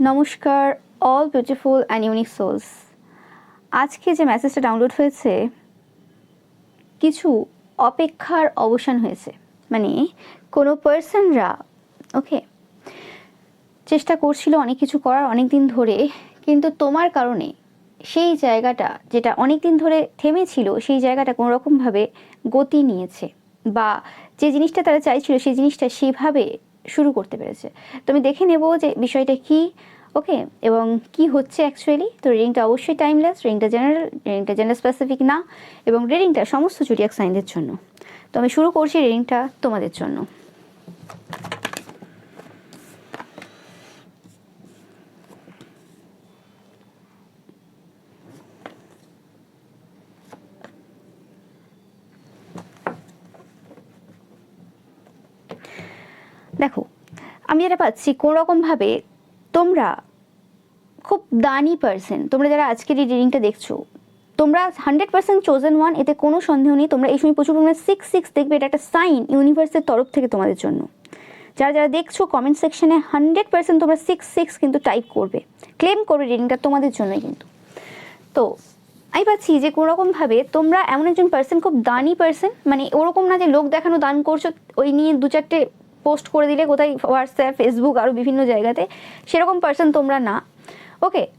নমস্কার all beautiful and unique souls. আজকে যে মেসেজটা ডাউনলোড হয়েছে, কিছু অপেক্ষার অবসান হয়েছে। মানে কোনো পার্সনরা চেষ্টা করছিল অনেক কিছু করার অনেক দিন ধরে, কিন্তু তোমার কারণে সেই জায়গাটা যেটা অনেক দিন ধরে থেমেছিল সেই জায়গাটা কোনো রকমভাবে গতি নিয়েছে, বা যে জিনিসটা তারা চাইছিল সেই জিনিসটা সেইভাবে শুরু করতে পেরেছে। তো আমি দেখে নেব যে বিষয়টা কি, এবং কি হচ্ছে অ্যাকচুয়ালি। তো রিডিংটা অবশ্যই টাইমলেস, রিডিংটা জেনারেল স্পেসিফিক না, এবং রিডিংটা সমস্ত জোডিয়াক সাইনদের জন্য। তো আমি শুরু করছি রিডিংটা তোমাদের জন্য। দেখো, আমি যেটা পাচ্ছি কোনো রকমভাবে তোমরা খুব দানি পার্সন। তোমরা যারা আজকের এই রিডিংটা দেখছো, তোমরা 100% চোজেন ওয়ান, এতে কোনো সন্দেহ নেই। তোমরা এই সময় প্রচুর পরিমাণে 6 দেখবে, এটা একটা সাইন ইউনিভার্সের তরফ থেকে তোমাদের জন্য। যারা যারা দেখছো কমেন্ট সেকশনে 100% তোমরা 6 কিন্তু টাইপ করবে, ক্লেম করবে রিডিংটা তোমাদের জন্যই। কিন্তু তো আমি পাচ্ছি যে কোনোরকমভাবে তোমরা এমন একজন পার্সন, খুব দানি পার্সন। মানে ওরকম না যে লোক দেখানো দান করছো, ওই নিয়ে 2-4টে পোস্ট করে দিলে কোথায় হোয়াটসঅ্যাপ, ফেসবুক, আরও বিভিন্ন জায়গাতে, সেরকম পার্সন তোমরা না।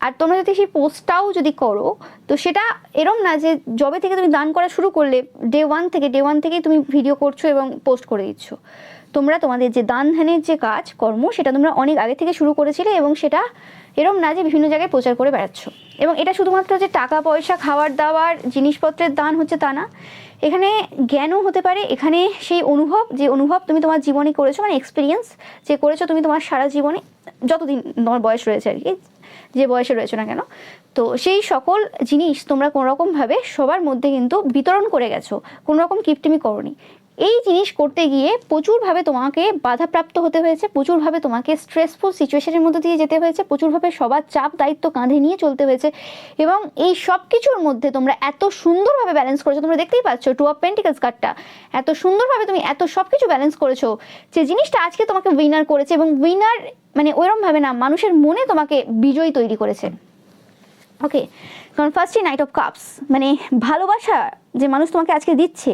আর তোমরা যদি সেই পোস্টটাও যদি করো, তো সেটা এরম না যে জবে থেকে তুমি দান করা শুরু করলে ডে ওয়ান থেকেই তুমি ভিডিও করছো এবং পোস্ট করে দিচ্ছ। তোমরা তোমাদের যে দান ধ্যানের যে কাজ কর্ম, সেটা তোমরা অনেক আগে থেকে শুরু করেছিলে, এবং সেটা এরম না যে বিভিন্ন জায়গায় প্রচার করে বেড়াচ্ছ। এবং এটা শুধুমাত্র যে টাকা পয়সা, খাবার দাবার, জিনিসপত্রের দান হচ্ছে তা না, এখানে জ্ঞানও হতে পারে। এখানে সেই অনুভব তুমি তোমার জীবনে করেছো, মানে এক্সপিরিয়েন্স যে করেছো তুমি তোমার সারা জীবনে, যতদিন তোমার বয়স রয়েছে আর কি, যে বয়সে রয়েছে না কেন, তো সেই সকল জিনিস তোমরা কোনোরকমভাবে সবার মধ্যে কিন্তু বিতরণ করে গেছো, কোনোরকম কিপটিমি করোনি। এই জিনিস করতে গিয়ে প্রচুরভাবে তোমাকে বাধাপ্রাপ্ত হতে হয়েছে, প্রচুরভাবে তোমাকে স্ট্রেসফুল সিচুয়েশনের মধ্যে দিয়ে যেতে হয়েছে, প্রচুরভাবে সবার চাপ দায়িত্ব কাঁধে নিয়ে চলতে হয়েছে। এবং এই সব কিছুর মধ্যে তোমরা এত সুন্দরভাবে ব্যালেন্স করেছো। তোমরা দেখতেই পাচ্ছ 2 অফ পেন্টিকলস কার্ডটা, এত সুন্দরভাবে তুমি এত সব কিছু ব্যালেন্স করেছো যে জিনিসটা আজকে তোমাকে উইনার করেছে। এবং উইনার মানে ওইরকমভাবে না, মানুষের মনে তোমাকে বিজয়ী তৈরি করেছে। কারণ ফার্স্টই নাইট অফ কাপস, মানে ভালোবাসা যে মানুষ তোমাকে আজকে দিচ্ছে,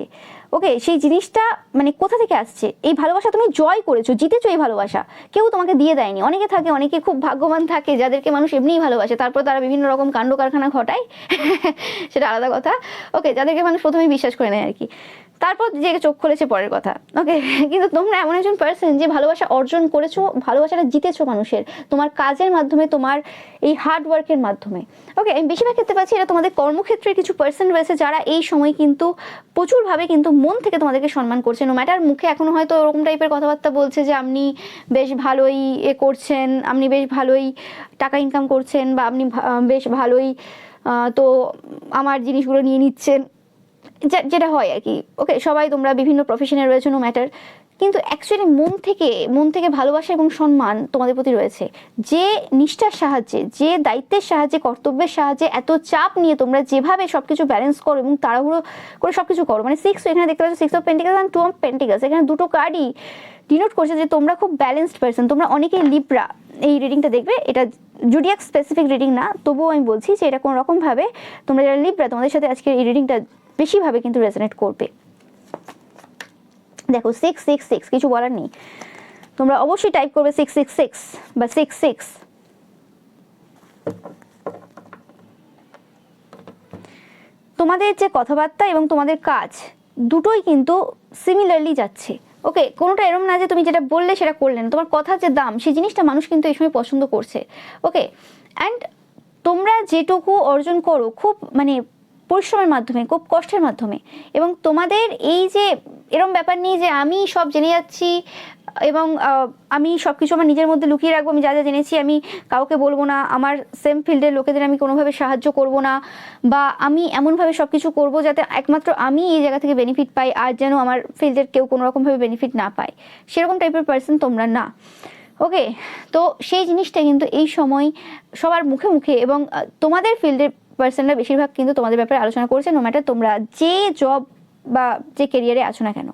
সেই জিনিসটা মানে কোথা থেকে আসছে? এই ভালোবাসা তুমি জয় করেছো, জিতেছো। এই ভালোবাসা কেউ তোমাকে দিয়ে দেয়নি। অনেকে খুব ভাগ্যবান থাকে যাদেরকে মানুষ এমনিই ভালোবাসে, তারপর তারা বিভিন্ন রকম কাণ্ড কারখানা ঘটায়, সেটা আলাদা কথা। যাদেরকে মানুষ প্রথমেই বিশ্বাস করে নেয় আর কি, তারপর যে চোখ খুলেছে পরের কথা। কিন্তু তোমরা এমন একজন পার্সন যে ভালোবাসা অর্জন করেছো, ভালোবাসাটা জিতেছো মানুষের, তোমার কাজের মাধ্যমে, তোমার এই হার্ড ওয়ার্কের মাধ্যমে। আমি বেশিরভাগ ক্ষেত্রে পাচ্ছি এটা তোমাদের কর্মক্ষেত্রে কিছু পার্সন রয়েছে যারা এই সময় কিন্তু প্রচুরভাবে কিন্তু মন থেকে তোমাদেরকে সম্মান করছে। নো ম্যাটার মুখে এখনো হয়তো ওরকম টাইপের কথাবার্তা বলছে যে আপনি বেশ ভালোই করছেন, আপনি বেশ ভালোই টাকা ইনকাম করছেন, বা আপনি বেশ ভালোই তো আমার জিনিসগুলো নিয়ে নিচ্ছেন, যেটা হয় আর কি। সবাই তোমরা বিভিন্ন প্রফেশনে রয়েছে, নো ম্যাটার, কিন্তু অ্যাকচুয়ালি মন থেকে ভালোবাসা এবং সম্মান তোমাদের প্রতি রয়েছে। যে নিষ্ঠার সাহায্যে, যে দায়িত্বের সাহায্যে, কর্তব্যের সাহায্যে এত চাপ নিয়ে তোমরা যেভাবে সবকিছু ব্যালেন্স করো এবং তাড়াহুড়ো করে সবকিছু করো, মানে এখানে দেখতে পাচ্ছ 6 of pentacles and 2 of pentacles, এখানে দুটো কার্ডই ডিনোট করছে যে তোমরা খুব ব্যালেন্সড পার্সন। তোমরা অনেকেই লিব্রা। এই রিডিংটা দেখবে, এটা জোডিয়াক স্পেসিফিক রিডিং না, তবুও আমি বলছি যে এটা কোনো রকমভাবে তোমরা যারা লিব্রা, তোমাদের সাথে আজকে এই রিডিংটা বেশিভাবে কিন্তু রেজোনেট করবে। দেখো 666, কিছু বলার নেই, তোমরা অবশ্যই টাইপ করবে 666 বা 66। তোমাদের যে কথাবার্তা এবং তোমাদের কাজ দুটোই কিন্তু সিমিলারলি যাচ্ছে। কোনোটা এরম না যে তুমি যেটা বললে সেটা করলে না। তোমার কথার যে দাম, সেই জিনিসটা মানুষ কিন্তু এই সময় পছন্দ করছে। অ্যান্ড তোমরা যেটুকু অর্জন করো খুব মানে পরিশ্রমের মাধ্যমে, খুব কষ্টের মাধ্যমে, এবং তোমাদের এই যে এরম ব্যাপার নেই যে আমি সব জেনে যাচ্ছি এবং আমি সব কিছু আমার নিজের মধ্যে লুকিয়ে রাখবো, আমি যা যা জেনেছি আমি কাউকে বলবো না, আমার সেম ফিল্ডের লোকেদের আমি কোনোভাবে সাহায্য করব না, বা আমি এমনভাবে সব কিছু করবো যাতে একমাত্র আমি এই জায়গা থেকে বেনিফিট পাই, আর যেন আমার ফিল্ডের কেউ কোনো রকমভাবে বেনিফিট না পায়, সেরকম টাইপের পার্সন তোমরা না। তো সেই জিনিসটা কিন্তু এই সময় সবার মুখে মুখে, এবং তোমাদের ফিল্ডের পার্সনরা বেশিরভাগ কিন্তু তোমাদের ব্যাপারে আলোচনা করছে, নো ম্যাটার তোমরা যে জব বা যে কেরিয়ারে আছো না কেন।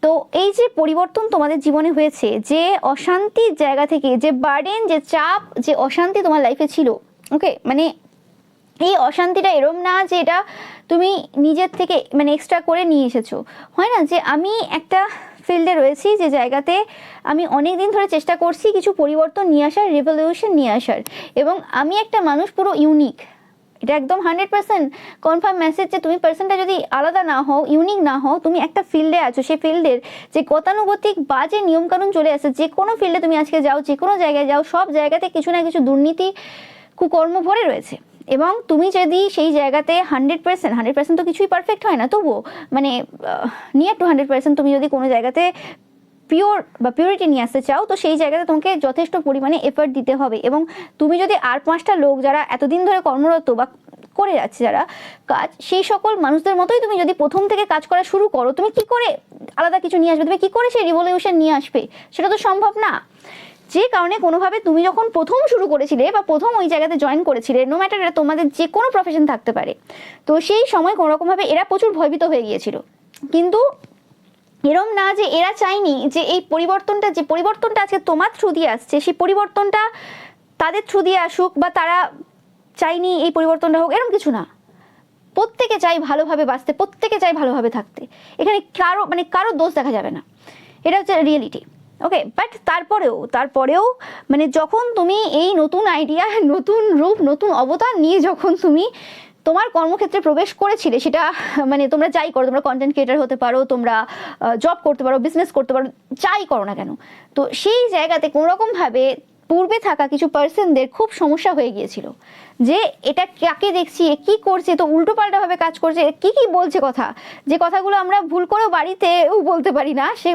তো এই যে পরিবর্তন তোমাদের জীবনে হয়েছে, যে অশান্তির জায়গা থেকে, যে বার্ডেন, যে চাপ, যে অশান্তি তোমার লাইফে ছিল, ওকে, মানে এই অশান্তিটা এরম না যে এটা তুমি নিজের থেকে মানে এক্সট্রা করে নিয়ে এসেছো। হয় না যে আমি একটা ফিল্ডে রয়েছি যে জায়গাতে আমি অনেক দিন ধরে চেষ্টা করছি কিছু পরিবর্তন নিয়ে আসার, রিভলিউশন নিয়ে আসার, এবং আমি একটা মানুষ পুরো ইউনিক। এটা একদম 100% কনফার্ম মেসেজ যে তুমি পার্সনটা যদি আলাদা না হও, ইউনিক না হও, তুমি একটা ফিল্ডে আছো, সেই ফিল্ডের যে গতানুগতিক বাজে নিয়মকানুন চলে আসে, যে কোনো ফিল্ডে তুমি আজকে যাও, যে কোনো জায়গায় যাও, সব জায়গাতে কিছু না কিছু দুর্নীতি কুকর্ম ভরে রয়েছে। এবং তুমি যদি সেই জায়গাতে 100% তো কিছুই পারফেক্ট হয় না, তবুও মানে নিয়ার টু 100% তুমি যদি কোনো জায়গাতে পিওর বা পিউরিটি নিয়ে আসতে চাও, তো সেই জায়গাতে তোমাকে যথেষ্ট পরিমাণে এফর্ট দিতে হবে। এবং তুমি যদি আর 5টা লোক যারা এতদিন ধরে কর্মরত বা করে যাচ্ছে যারা কাজ, সেই সকল মানুষদের মতোই তুমি যদি প্রথম থেকে কাজ করা শুরু করো, তুমি কি করে আলাদা কিছু নিয়ে আসবে, তুমি কি করে সেই রিভলিউশন নিয়ে আসবে? সেটা তো সম্ভব না। যে কারণে কোনোভাবে তুমি যখন প্রথম শুরু করেছিলে বা প্রথম ওই জায়গাতে জয়েন করেছিলে, নো ম্যাটার এটা তোমাদের যে কোনো প্রফেশন থাকতে পারে, তো সেই সময় কোনোরকমভাবে এরা প্রচুর ভয়ভীত হয়ে গিয়েছিল। কিন্তু এরম না যে এরা চায়নি যে এই পরিবর্তনটা, যে পরিবর্তনটা আজকে তোমার থ্রু দিয়ে আসছে, সেই পরিবর্তনটা তাদের থ্রু দিয়ে আসুক, বা তারা চাইনি এই পরিবর্তনটা হোক, এরকম কিছু না। প্রত্যেকে চাই ভালোভাবে বাঁচতে, প্রত্যেকে চাই ভালোভাবে থাকতে, এখানে কারো দোষ দেখা যাবে না, এটা হচ্ছে রিয়েলিটি। ওকে, বাট তারপরেও মানে যখন তুমি এই নতুন আইডিয়া, নতুন রূপ, নতুন অবতার নিয়ে যখন তুমি তোমার কর্মক্ষেত্রে প্রবেশ করেছিলে, সেটা মানে তোমরা যাই করো, তোমরা কন্টেন্ট ক্রিয়েটার হতে পারো, তোমরা জব করতে পারো, বিজনেস করতে পারো, যাই করো না কেন, তো সেই জায়গাতে কোনোরকমভাবে পূর্বে থাকা কিছু পার্সনদের খুব সমস্যা হয়ে গিয়েছিল যে এটা কাকে দেখছি, কি করছে, তো উল্টো পাল্টাভাবে কাজ করছে, কি বলছে কথা, যে কথাগুলো আমরা ভুল করেও বাড়িতেও বলতে পারি না, সে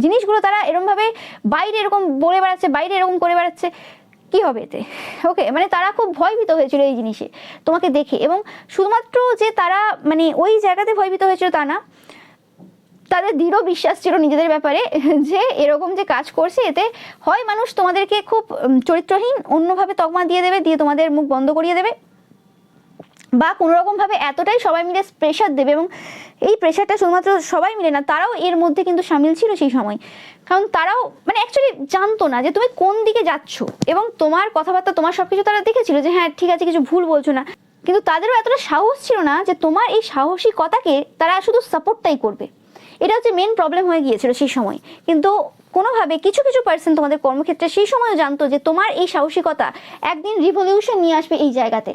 জিনিসগুলো তারা এরকমভাবে বাইরে এরকম বলে বেড়াচ্ছে, বাইরে এরকম করে বেড়াচ্ছে, কি হবে এতে? ওকে, মানে তারা খুব ভয়ভীত হয়েছিল এই জিনিসে তোমাকে দেখে। এবং শুধুমাত্র যে তারা মানে ওই জায়গাতে ভয়ভীত হয়েছিল তা না, তাদের দৃঢ় বিশ্বাস ছিল নিজেদের ব্যাপারে যে এরকম যে কাজ করছে, এতে হয় মানুষ তোমাদেরকে খুব চরিত্রহীন অন্যভাবে তকমা দিয়ে দেবে, দিয়ে তোমাদের মুখ বন্ধ করিয়ে দেবে, বা কোনোরকমভাবে এতটাই সবাই মিলে প্রেশার দেবে। এবং এই প্রেশারটা শুধুমাত্র সবাই মিলে না, তারাও এর মধ্যে কিন্তু সামিল ছিল সেই সময়, কারণ তারাও মানে অ্যাকচুয়ালি জানতো না যে তুমি কোন দিকে যাচ্ছ, এবং তোমার কথাবার্তা, তোমার সবকিছু তারা দেখেছিল যে হ্যাঁ ঠিক আছে, কিছু ভুল বলছো না, কিন্তু তাদেরও এতটা সাহস ছিল না যে তোমার এই সাহসিকতাকে তারা শুধু সাপোর্টটাই করবে। এটা হচ্ছে মেন প্রবলেম হয়ে গিয়েছিল সেই সময়। কিন্তু কোনোভাবে কিছু পার্সন তোমাদের কর্মক্ষেত্রে সেই সময়ও জানতো যে তোমার এই সাহসিকতা একদিন রিভলিউশন নিয়ে আসবে এই জায়গাতে,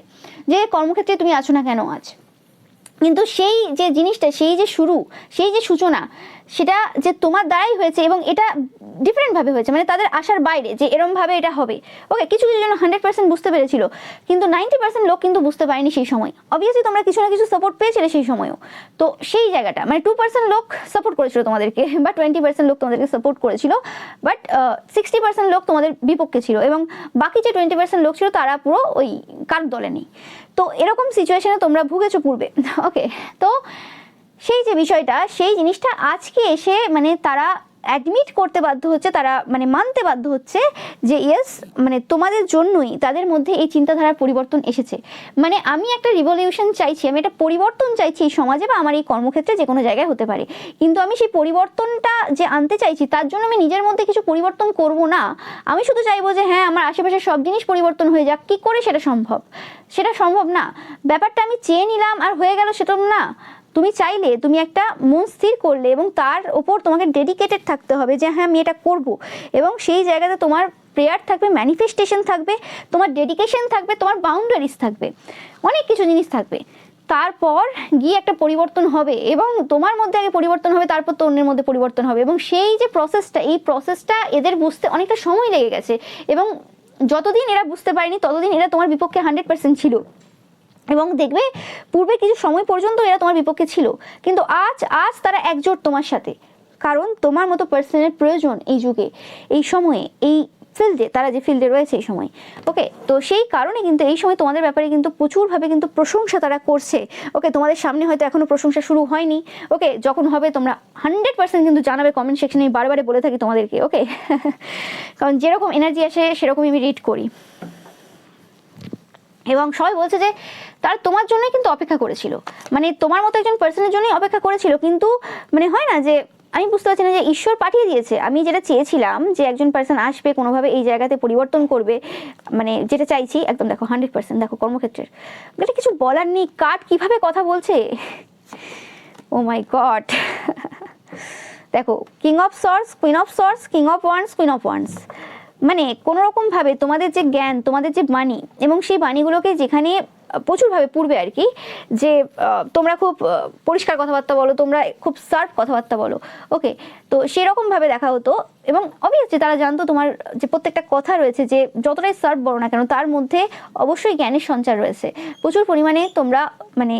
যে কর্মক্ষেত্রে তুমি আছো না কেন আজ। কিন্তু সেই যে জিনিসটা, সেই যে শুরু, সেই যে সূচনা, সেটা যে তোমার দ্বারাই হয়েছে, এবং এটা ডিফারেন্টভাবে হয়েছে, মানে তাদের আশার বাইরে যে এরমভাবে এটা হবে। ওকে, কিছু জন 100% বুঝতে পেরেছিল, কিন্তু 90% লোক কিন্তু বুঝতে পারেনি সেই সময়। অবভিয়াসলি তোমরা কিছু না কিছু সাপোর্ট পেয়েছিলে সেই সময়ও, তো সেই জায়গাটা মানে 2% লোক সাপোর্ট করেছিল তোমাদেরকে, বা 20% লোক তোমাদেরকে সাপোর্ট করেছিল, বাট 60% লোক তোমাদের বিপক্ষে ছিল, এবং বাকি যে 20% লোক ছিল তারা পুরো ওই কারোর দলে নেই। তো এরকম সিচুয়েশনে তোমরা ভুগেছো পূর্বে। ওকে, তো সেই যে বিষয়টা, সেই জিনিসটা আজকে এসে মানে তারা অ্যাডমিট করতে বাধ্য হচ্ছে, তারা মানে মানতে বাধ্য হচ্ছে যে ইয়েস, মানে তোমাদের জন্যই তাদের মধ্যে এই চিন্তাধারার পরিবর্তন এসেছে। মানে আমি একটা রিভলিউশন চাইছি, আমি একটা পরিবর্তন চাইছি এই সমাজে বা আমার এই কর্মক্ষেত্রে, যে কোনো জায়গায় হতে পারে, কিন্তু আমি সেই পরিবর্তনটা যে আনতে চাইছি তার জন্য আমি নিজের মধ্যে কিছু পরিবর্তন করব না। আমি শুধু চাইবো যে হ্যাঁ আমার আশেপাশে সব জিনিস পরিবর্তন হয়ে যাক। কি করে সেটা সম্ভব? সেটা সম্ভব না। ব্যাপারটা আমি চেয়ে নিলাম আর হয়ে গেল, সেটা না। তুমি চাইলে, তুমি একটা মন স্থির করলে, এবং তার ওপর তোমাকে ডেডিকেটেড থাকতে হবে যে হ্যাঁ আমি এটা করব, এবং সেই জায়গাতে তোমার প্রেয়ার থাকবে, ম্যানিফেস্টেশন থাকবে, তোমার ডেডিকেশন থাকবে, তোমার বাউন্ডারিজ থাকবে, অনেক কিছু জিনিস থাকবে। তারপর গিয়ে একটা পরিবর্তন হবে, এবং তোমার মধ্যে আগে পরিবর্তন হবে, তারপর তো অন্যের মধ্যে পরিবর্তন হবে। এবং সেই যে প্রসেসটা, এই প্রসেসটা এদের বুঝতে অনেকটা সময় লেগে গেছে, এবং যতদিন এরা বুঝতে পারেনি ততদিন এরা তোমার বিপক্ষে 100% ছিল। এবং দেখবে পূর্বে কিছু সময় পর্যন্ত এরা তোমার বিপক্ষে ছিল, কিন্তু আজ তারা একজোট তোমার সাথে, কারণ তোমার মতো পার্সনের প্রয়োজন এই যুগে, এই সময়ে, এই ফিল্ডে, তারা যে ফিল্ডে রয়েছে এই সময়। ওকে, তো সেই কারণে কিন্তু এই সময় তোমাদের ব্যাপারে কিন্তু প্রচুরভাবে কিন্তু প্রশংসা তারা করছে। ওকে, তোমাদের সামনে হয়তো এখনো প্রশংসা শুরু হয়নি। ওকে, যখন হবে তোমরা 100% কিন্তু জানাবে কমেন্ট সেকশনে, আমি বারে বলে থাকি তোমাদেরকে। ওকে, কারণ যেরকম এনার্জি আসে সেরকমই আমি রিড করি। এবং সবাই বলছে যে তারা তোমার জন্যই কিন্তু অপেক্ষা করেছিল, মানে তোমার মতো একজন পার্সনের জন্যই অপেক্ষা করেছিল। কিন্তু মানে হয় না যে আমি বুঝতে পারছি না যে ঈশ্বর পাঠিয়ে দিয়েছে, আমি যেটা চেয়েছিলাম যে একজন পার্সন আসবে কোনোভাবে এই জায়গাতে পরিবর্তন করবে, মানে যেটা চাইছি একদম দেখো 100%, দেখো কর্মক্ষেত্রের এটা কিছু বলার নেই, কার্ড কিভাবে কথা বলছে, ও মাই গড। দেখো king of source, queen of source, king of once, queen of once, মানে কোনো রকমভাবে তোমাদের যে জ্ঞান, তোমাদের যে বাণী, এবং সেই বাণীগুলোকে যেখানে প্রচুরভাবে পূর্বে আর কি, যে তোমরা খুব পরিষ্কার কথাবার্তা বলো, তোমরা খুব সার্ফ কথাবার্তা বলো, ওকে, তো সেরকমভাবে দেখা হতো। এবং অবভিয়াসলি তারা জানতো তোমার যে প্রত্যেকটা কথা রয়েছে, যে যতটাই সার্ফ বলো না কেন তার মধ্যে অবশ্যই জ্ঞানের সঞ্চার রয়েছে, প্রচুর পরিমাণে তোমরা মানে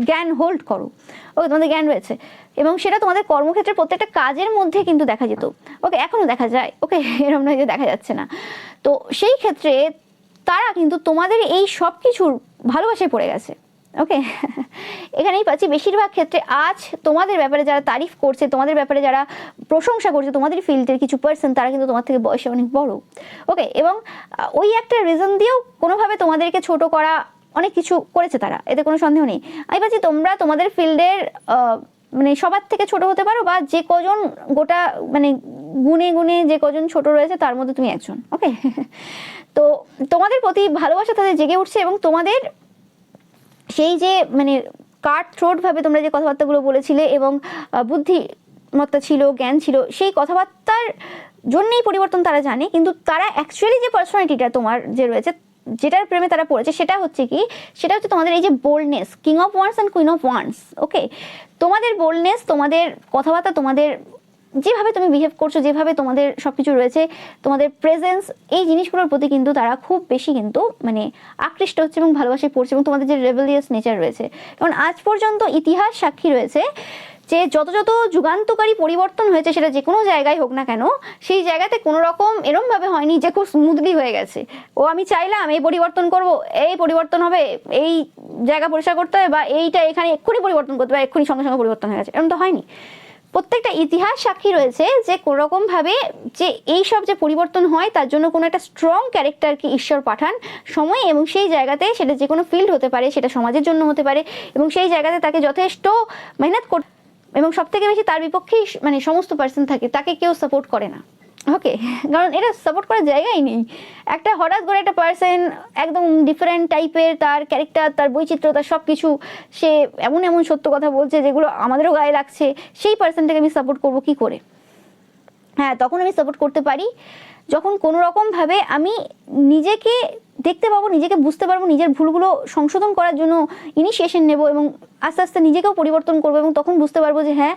জ্ঞান হোল্ড করো, ওকে, তোমাদের জ্ঞান রয়েছে, এবং সেটা তোমাদের কর্মক্ষেত্রে প্রত্যেকটা কাজের মধ্যে কিন্তু দেখা যেত, ওকে, এখনও দেখা যায়, ওকে, এরকম নয় যে দেখা যাচ্ছে না। তো সেই ক্ষেত্রে তারা কিন্তু তোমাদের এই সব কিছুর ভালোবাসায় পড়ে গেছে, ওকে। এখানেই পাচ্ছি বেশিরভাগ ক্ষেত্রে আজ তোমাদের ব্যাপারে যারা তারিফ করছে, তোমাদের ব্যাপারে যারা প্রশংসা করছে, তোমাদের ফিল্ডের কিছু পার্সন, তারা কিন্তু তোমার থেকে বয়সে অনেক বড়, ওকে, এবং ওই একটা রিজন দিয়েও কোনোভাবে তোমাদেরকে ছোট করা অনেক কিছু করেছে তারা, এতে কোনো সন্দেহ নেই। আমি পাচ্ছি তোমরা তোমাদের ফিল্ডের মানে সবার থেকে ছোট হতে পারো, বা যে কজন গোটা মানে গুণে গুণে যে কজন ছোট রয়েছে তার মধ্যে তুমি একজন, ওকে। তো তোমাদের প্রতি ভালোবাসা তাদের জেগে উঠছে, এবং তোমাদের সেই যে মানে কাট থ্রোট ভাবে তোমরা যে কথাবার্তাগুলো বলেছিলে, এবং বুদ্ধিমত্তা ছিল, জ্ঞান ছিল, সেই কথাবার্তার জন্যই পরিবর্তন তারা জানে। কিন্তু তারা অ্যাকচুয়ালি যে পার্সোনালিটিটা তোমার যে রয়েছে, যেটার প্রেমে তারা পড়েছে, সেটা হচ্ছে কি, সেটা হচ্ছে তোমাদের এই যে boldness, king of ones and queen of ones, okay, তোমাদের বোল্ডনেস, তোমাদের কথাবার্তা, তোমাদের যেভাবে তুমি বিহেভ করছো, যেভাবে তোমাদের সব কিছু রয়েছে, তোমাদের প্রেজেন্স, এই জিনিসগুলোর প্রতি কিন্তু তারা খুব বেশি কিন্তু মানে আকৃষ্ট হচ্ছে এবং ভালোবাসায় পড়ছে, এবং তোমাদের যে রেবেলিয়াস নেচার রয়েছে। কারণ আজ পর্যন্ত ইতিহাস সাক্ষী রয়েছে যে যত যত যুগান্তকারী পরিবর্তন হয়েছে, সেটা যে কোনো জায়গায় হোক না কেন, সেই জায়গাতে কোনো রকম এরমভাবে হয়নি যে খুব স্মুথলি হয়ে গেছে, ও আমি চাইলাম এই পরিবর্তন করব, এই পরিবর্তন হবে, এই জায়গা পরিষ্কার করতে হবে, বা এইটা এখানে এক্ষুনি পরিবর্তন করতে হবে, এক্ষুনি সঙ্গে সঙ্গে পরিবর্তন হয়ে গেছে, এরকম তো হয়নি। প্রত্যেকটা ইতিহাস সাক্ষী রয়েছে যে কোনোরকমভাবে যে এইসব যে পরিবর্তন হয়, তার জন্য কোনো একটা স্ট্রং ক্যারেক্টারকে ঈশ্বর পাঠান সময়, এবং সেই জায়গাতে সেটা যে কোনো ফিল্ড হতে পারে, সেটা সমাজের জন্য হতে পারে, এবং সেই জায়গাতে তাকে যথেষ্ট মেহনত করতে, এবং সব থেকে বেশি তার বিপক্ষেই মানে সমস্ত পার্সন থাকে, তাকে কেউ সাপোর্ট করে না, ওকে, কারণ এটা সাপোর্ট করার জায়গাই নেই। একটা হঠাৎ করে একটা পার্সন একদম ডিফারেন্ট টাইপের, তার ক্যারেক্টার, তার বৈচিত্র্য, তার সব কিছু, সে এমন এমন সত্য কথা বলছে যেগুলো আমাদেরও গায়ে লাগছে, সেই পার্সনটাকে আমি সাপোর্ট করবো কি করে? হ্যাঁ, তখন আমি সাপোর্ট করতে পারি যখন কোনো রকমভাবে আমি নিজেকে দেখতে পাবো, নিজেকে বুঝতে পারবো, নিজের ভুলগুলো সংশোধন করার জন্য ইনিশিয়েশন নেব, এবং আস্তে আস্তে নিজেকেও পরিবর্তন করবো, এবং তখন বুঝতে পারবো যে হ্যাঁ,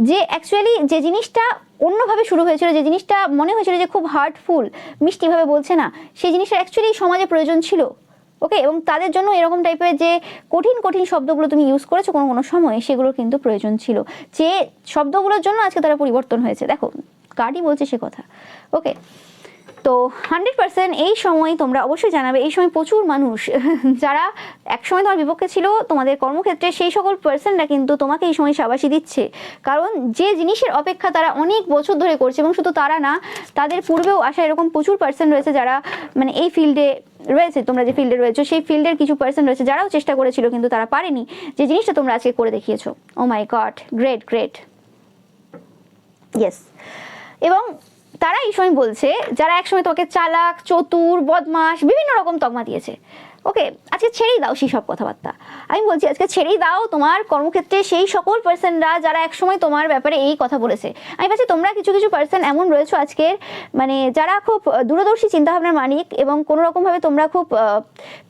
যে অ্যাকচুয়ালি যে জিনিসটা অন্যভাবে শুরু হয়েছিল, যে জিনিসটা মনে হয়েছিল যে খুব হার্টফুল, মিষ্টিভাবে বলছে না, সেই জিনিসটা অ্যাকচুয়ালি সমাজে প্রয়োজন ছিল, ওকে, এবং তাদের জন্য এরকম টাইপের যে কঠিন কঠিন শব্দগুলো তুমি ইউজ করেছো কোনো কোনো সময়, সেগুলো কিন্তু প্রয়োজন ছিল, যে শব্দগুলোর জন্য আজকে তারা পরিবর্তন হয়েছে। দেখো কার্ডই বলছে সে কথা, ওকে। তো 100% এই সময় তোমরা অবশ্যই জানাবে, এই সময় প্রচুর মানুষ যারা একসময় তোমার বিপক্ষে ছিল তোমাদের কর্মক্ষেত্রে, সেই সকল পার্সনরা কিন্তু তোমাকে এই সময় শাবাশি দিচ্ছে, কারণ যে জিনিসের অপেক্ষা তারা অনেক বছর ধরে করছে, এবং শুধু তারা না, তাদের পূর্বেও আসা এরকম প্রচুর পার্সন রয়েছে যারা মানে এই ফিল্ডে রয়েছে, তোমরা যে ফিল্ডে রয়েছে সেই ফিল্ডের কিছু পার্সন রয়েছে যারাও চেষ্টা করেছিল কিন্তু তারা পারেনি, যে জিনিসটা তোমরা আজকে করে দেখিয়েছো। ও মাই গড, গ্রেট গ্রেট, ইয়েস। এবং তারা এই সময় বলছে যারা একসময় তোমাকে চালাক, চতুর, বদমাশ, বিভিন্ন রকম তকমা দিয়েছে, ওকে, আজকে ছেড়েই দাও সেই সব কথাবার্তা। আমি বলছি আজকে ছেড়েই দাও তোমার কর্মক্ষেত্রে সেই সকল পার্সনরা যারা একসময় তোমার ব্যাপারে এই কথা বলেছে। আমি ভাবছি তোমরা কিছু কিছু পার্সন এমন রয়েছে আজকের, মানে যারা খুব দূরদর্শী চিন্তাভাবনার মালিক, এবং কোনো রকমভাবে তোমরা খুব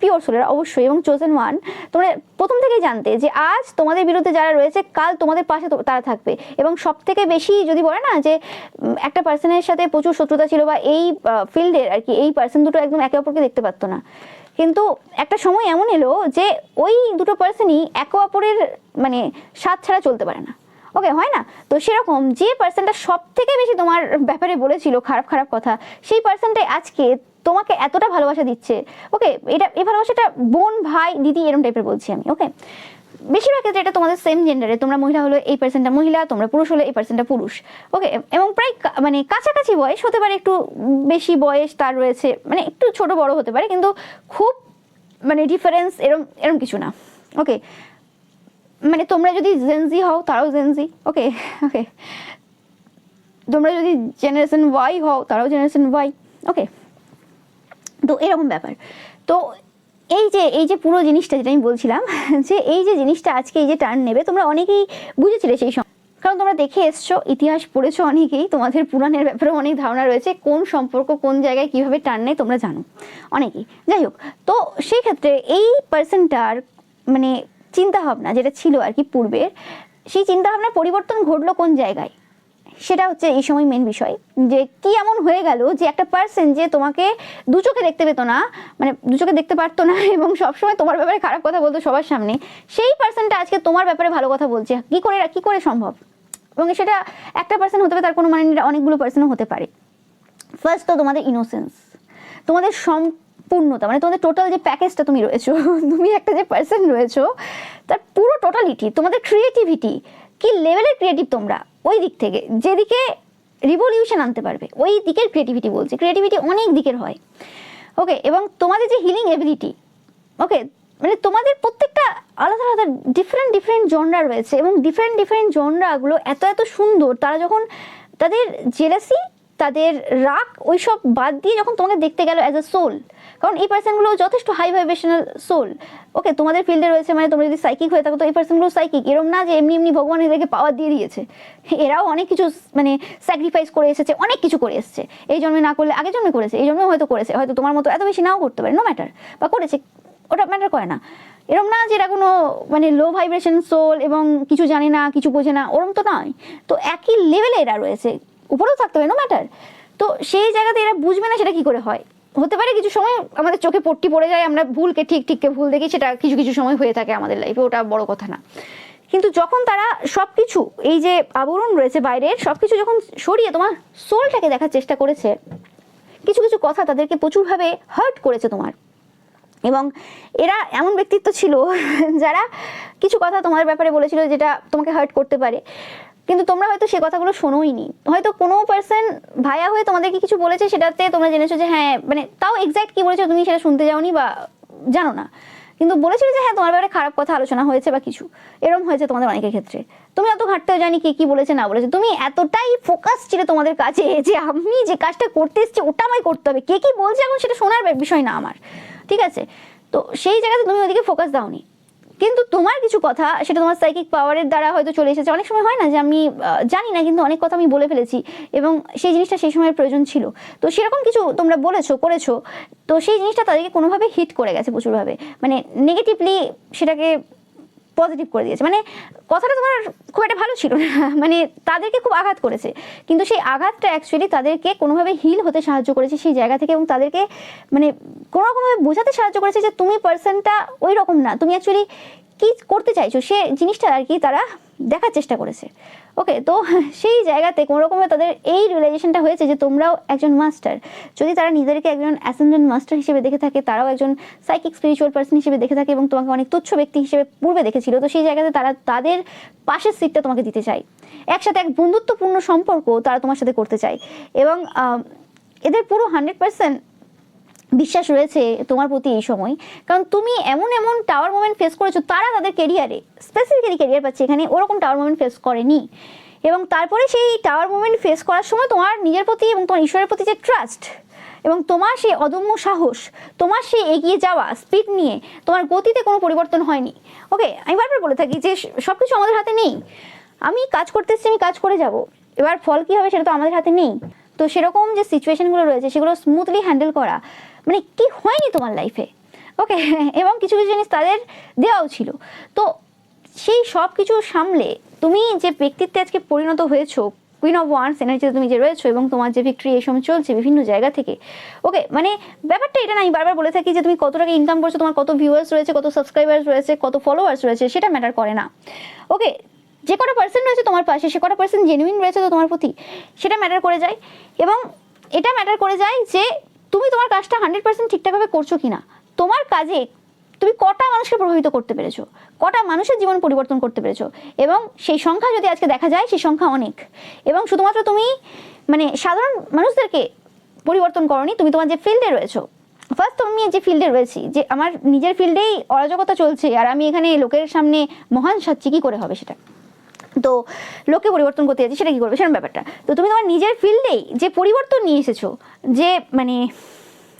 পিওর সোলের অবশ্যই, এবং চোজেন ওয়ান। তোমরা প্রথম থেকেই জানতে যে আজ তোমাদের বিরুদ্ধে যারা রয়েছে, কাল তোমাদের পাশে তারা থাকবে, এবং সব থেকে বেশি যদি বলে না যে একটা পার্সনের সাথে প্রচুর শত্রুতা ছিল, বা এই ফিল্ডের আর কি এই পার্সন দুটো একদম একে অপরকে দেখতে পারতো না, কিন্তু একটা সময় এমন এলো যে ওই দুটো পার্সনই একে অপরের মানে সাথ ছাড়া চলতে পারে না, ওকে, হয় না? তো সেরকম যে পার্সনটা সব থেকে বেশি তোমার ব্যাপারে বলেছিল খারাপ খারাপ কথা, সেই পার্সনটাই আজকে তোমাকে এতটা ভালোবাসা দিচ্ছে, ওকে, এটা এই ভালোবাসাটা বোন, ভাই, দিদি এরকম টাইপের বলছি আমি, ওকে। বেশিরভাগ ক্ষেত্রে এটা তোমাদের সেম জেন্ডারে, তোমরা মহিলা হলো এই পার্সনটা মহিলা, তোমরা পুরুষ হলো এই পার্সনটা পুরুষ, ওকে, এবং প্রায় মানে কাছাকাছি বয়স হতে পারে, একটু বেশি বয়স তার রয়েছে, মানে একটু ছোট বড় হতে পারে, কিন্তু খুব মানে ডিফারেন্স এরম এরম কিছু না, ওকে। মানে তোমরা যদি জেনজি হও, তারাও জেনজি, ওকে ওকে। তোমরা যদি জেনারেশন ওয়াই হও, তারাও জেনারেশন ওয়াই। ওকে, তো এরকম ব্যাপার। তো এই যে পুরো জিনিসটা যেটা আমি বলছিলাম, যে এই যে জিনিসটা আজকে এই যে টার্ন নেবে, তোমরা অনেকেই বুঝেছিলে সেই সময়, কারণ তোমরা দেখে এসছো, ইতিহাস পড়েছো অনেকেই, তোমাদের পুরাণের ব্যাপারেও অনেক ধারণা রয়েছে, কোন সম্পর্ক কোন জায়গায় কীভাবে টার্ন নেয় তোমরা জানো অনেকেই। যাই হোক, তো সেই ক্ষেত্রে এই পার্সনটার মানে চিন্তাভাবনা যেটা ছিল আর কি পূর্বের, সেই চিন্তাভাবনার পরিবর্তন ঘটলো কোন জায়গায়, সেটা হচ্ছে এই সময় মেন বিষয়। যে কি এমন হয়ে গেল যে একটা পার্সন যে তোমাকে দু চোখে দেখতে পেতো না, মানে দু চোখে দেখতে পারতো না, এবং সবসময় তোমার ব্যাপারে খারাপ কথা বলতো সবার সামনে, সেই পার্সনটা আজকে তোমার ব্যাপারে ভালো কথা বলছে। কি করে সম্ভব? এবং সেটা একটা পার্সন হতে পারে, তার কোনো মানে অনেকগুলো পার্সনও হতে পারে। ফার্স্ট তো তোমাদের ইনোসেন্স, তোমাদের সম্পূর্ণতা, মানে তোমাদের টোটাল যে প্যাকেজটা তুমি রয়েছো, তুমি একটা যে পার্সন রয়েছো তার পুরো টোটালিটি, তোমাদের ক্রিয়েটিভিটি, কি লেভেলের ক্রিয়েটিভ তোমরা, ওই দিক থেকে যেদিকে রিভলিউশন আনতে পারবে, ওই দিকের ক্রিয়েটিভিটি বলছি। ক্রিয়েটিভিটি অনেক দিকের হয়, ওকে। এবং তোমাদের যে হিলিং এবিলিটি, ওকে, মানে তোমাদের প্রত্যেকটা আলাদা আলাদা ডিফারেন্ট জনরা রয়েছে, এবং ডিফারেন্ট জনরাগুলো এত সুন্দর। তারা যখন তাদের জেলাসি, তাদের রাগ, ওইসব বাদ দিয়ে যখন তোমাকে দেখতে গেল অ্যাজ আ সোল, কারণ এই পার্সনগুলো যথেষ্ট হাই ভাইব্রেশনাল সোল, ওকে, তোমাদের ফিল্ডে রয়েছে, মানে তোমরা যদি সাইকিক হয়ে থাকো তো এই পার্সনগুলো সাইকিক। এরম না যে এমনি ভগবান এদেরকে পাওয়ার দিয়ে দিয়েছে, এরাও অনেক কিছু মানে স্যাক্রিফাইস করে এসেছে, অনেক কিছু করে এসেছে। এই জন্মে না করলে আগের জন্মে করেছে, এই জন্মে হয়তো করেছে, হয়তো তোমার মতো এত বেশি নাও করতে পারে, নো ম্যাটার, বা করেছে, ওটা ম্যাটার করে না। এরম না যে এরা কোনো মানে লো ভাইব্রেশন সোল এবং কিছু জানে না, কিছু বোঝে না, ওরম তো নয়। তো একই লেভেলে এরা রয়েছে, উপরেও থাকতে পারে, নো ম্যাটার। তো সেই জায়গাতে এরা বুঝবে না সেটা কি করে হয়। হতে পারে কিছু সময় আমাদের চোখে পট্টি পড়ে যায়, আমরা ভুলকে ঠিককে ভুল দেখি, সেটা কিছু সময় হয়ে থাকে আমাদের লাইফে, ওটা বড় কথা না। কিন্তু যখন তারা সব কিছু, এই যে আবরণ রয়েছে বাইরের সব কিছু যখন সরিয়ে তোমার সোলটাকে দেখার চেষ্টা করেছে, কিছু কথা তাদেরকে প্রচুরভাবে হার্ট করেছে তোমার। এবং এরা এমন ব্যক্তিত্ব ছিল যারা কিছু কথা তোমার ব্যাপারে বলেছিল যেটা তোমাকে হার্ট করতে পারে, কিন্তু তোমরা হয়তো সে কথাগুলো শোনোইনি। হয়তো কোনো পার্সন ভাইয়া হয়ে তোমাদেরকে কিছু বলেছে, সেটাতে তোমরা জেনেছো যে হ্যাঁ, মানে তাও এক্স্যাক্ট কি বলেছো তুমি সেটা শুনতে যাওনি বা জানো না, কিন্তু বলেছিল যে হ্যাঁ তোমার ব্যাপারে খারাপ কথা আলোচনা হয়েছে বা কিছু এরকম হয়েছে তোমাদের অনেকের ক্ষেত্রে। তুমি অত ঘাটতেও জানি কি বলেছে না বলেছে, তুমি এতটাই ফোকাস ছিলে তোমাদের কাছে যে আমি যে কাজটা করতে এসেছি ওটা আমায় করতে হবে, কে কি বলছে এখন সেটা শোনার বিষয় না আমার, ঠিক আছে? তো সেই জায়গাতে তুমি ওদিকে ফোকাস দাওনি, কিন্তু তোমার কিছু কথা সেটা তোমার সাইকিক পাওয়ারের দ্বারা হয়তো চলে এসেছে। অনেক সময় হয় না যে আমি জানি না, কিন্তু অনেক কথা আমি বলে ফেলেছি, এবং সেই জিনিসটা সেই সময়ের প্রয়োজন ছিল, তো সেরকম কিছু তোমরা করেছো, তো সেই জিনিসটা তাদেরকে কোনোভাবে হিট করে গেছে প্রচুরভাবে, মানে নেগেটিভলি সেটাকে পজিটিভ করে দিয়েছে। মানে কথাটা তোমার খুব একটা ভালো ছিল না, মানে তাদেরকে খুব আঘাত করেছে, কিন্তু সেই আঘাতটা অ্যাকচুয়ালি তাদেরকে কোনোভাবে হিল হতে সাহায্য করেছে সেই জায়গা থেকে, এবং তাদেরকে মানে কোনো রকমভাবে বোঝাতে সাহায্য করেছে যে তুমি পার্সনটা ওই রকম না, তুমি অ্যাকচুয়ালি কি করতে চাইছো সে জিনিসটা আর কি তারা দেখার চেষ্টা করেছে, ওকে। তো সেই জায়গাতে কোনো রকমের তাদের এই রিয়েলাইজেশনটা হয়েছে যে তোমরাও একজন মাস্টার। যদি তারা নিজেদেরকে একজন অ্যাসেন্ডেন্ট মাস্টার হিসেবে দেখে থাকে, তারাও একজন সাইকিক স্পিরিচুয়াল পার্সন হিসেবে দেখে থাকে, এবং তোমাকে অনেক তুচ্ছ ব্যক্তি হিসেবে পূর্বে দেখেছিল, তো সেই জায়গাতে তারা তাদের পাশের সিটটা তোমাকে দিতে চায়, একসাথে এক বন্ধুত্বপূর্ণ সম্পর্ক তারা তোমার সাথে করতে চায়, এবং এদের পুরো 100% বিশ্বাস রয়েছে তোমার প্রতি এই সময়, কারণ তুমি এমন টাওয়ার মোমেন্ট ফেস করেছো, তারা তাদের কেরিয়ারে স্পেসিফিক্যালি কেরিয়ার পাচ্ছে এখানে, ওরকম টাওয়ার মোমেন্ট ফেস করেনি। এবং তারপরে সেই টাওয়ার মোমেন্ট ফেস করার সময় তোমার নিজের প্রতি এবং তোমার ঈশ্বরের প্রতি যে ট্রাস্ট, এবং তোমার সেই অদম্য সাহস, তোমার সেই এগিয়ে যাওয়া স্পিড নিয়ে তোমার গতিতে কোনো পরিবর্তন হয়নি, ওকে। আমি বারবার বলে থাকি যে সব কিছু আমাদের হাতে নেই, আমি কাজ করতে এসেছি, আমি কাজ করে যাব, এবার ফল কী হবে সেটা তো আমাদের হাতে নেই। তো সেরকম যে সিচুয়েশনগুলো রয়েছে সেগুলো স্মুথলি হ্যান্ডেল করা মানে কি হয়নি তোমার লাইফে, ওকে। এবং কিছু জিনিস তাদের দেওয়াও ছিল। তো সেই সব কিছু সামলে তুমি যে ব্যক্তিত্বে আজকে পরিণত হয়েছো, কুইন অফ ওয়ান্স এনার্জিতে তুমি যে রয়েছো, এবং তোমার যে ভিক্টরি এই সময় চলছে বিভিন্ন জায়গা থেকে, ওকে। মানে ব্যাপারটা এটা না, আমি বারবার বলে থাকি যে তুমি কত টাকা ইনকাম করছো, তোমার কত ভিউয়ার্স রয়েছে, কত সাবস্ক্রাইবার্স রয়েছে, কত ফলোয়ার্স রয়েছে, সেটা ম্যাটার করে না, ওকে। যে কটা পার্সন রয়েছে তোমার পাশে, সে কটা পার্সন জেনুইন রয়েছে তো তোমার প্রতি, সেটা ম্যাটার করে যায়। এবং এটা ম্যাটার করে যায় যে তুমি তোমার কাজটা 100% ঠিকঠাকভাবে করছো কিনা, তোমার কাজে তুমি কটা মানুষকে প্রভাবিত করতে পেরেছো, কটা মানুষের জীবন পরিবর্তন করতে পেরেছো, এবং সেই সংখ্যা যদি আজকে দেখা যায় সেই সংখ্যা অনেক। এবং শুধুমাত্র তুমি মানে সাধারণ মানুষদেরকে পরিবর্তন করনি, তুমি তোমার যে ফিল্ডে রয়েছো, ফার্স্ট আমি যে ফিল্ডে রয়েছি, যে আমার নিজের ফিল্ডেই অরাজকতা চলছে, আর আমি এখানে লোকের সামনে মহান সাচ্ছি, কী করে হবে সেটা, তো লোককে পরিবর্তন করতে যাচ্ছি, সেটা কী করবে সেরকম ব্যাপারটা। তো তুমি তোমার নিজের ফিল্ডেই যে পরিবর্তন নিয়ে এসেছো, যে মানে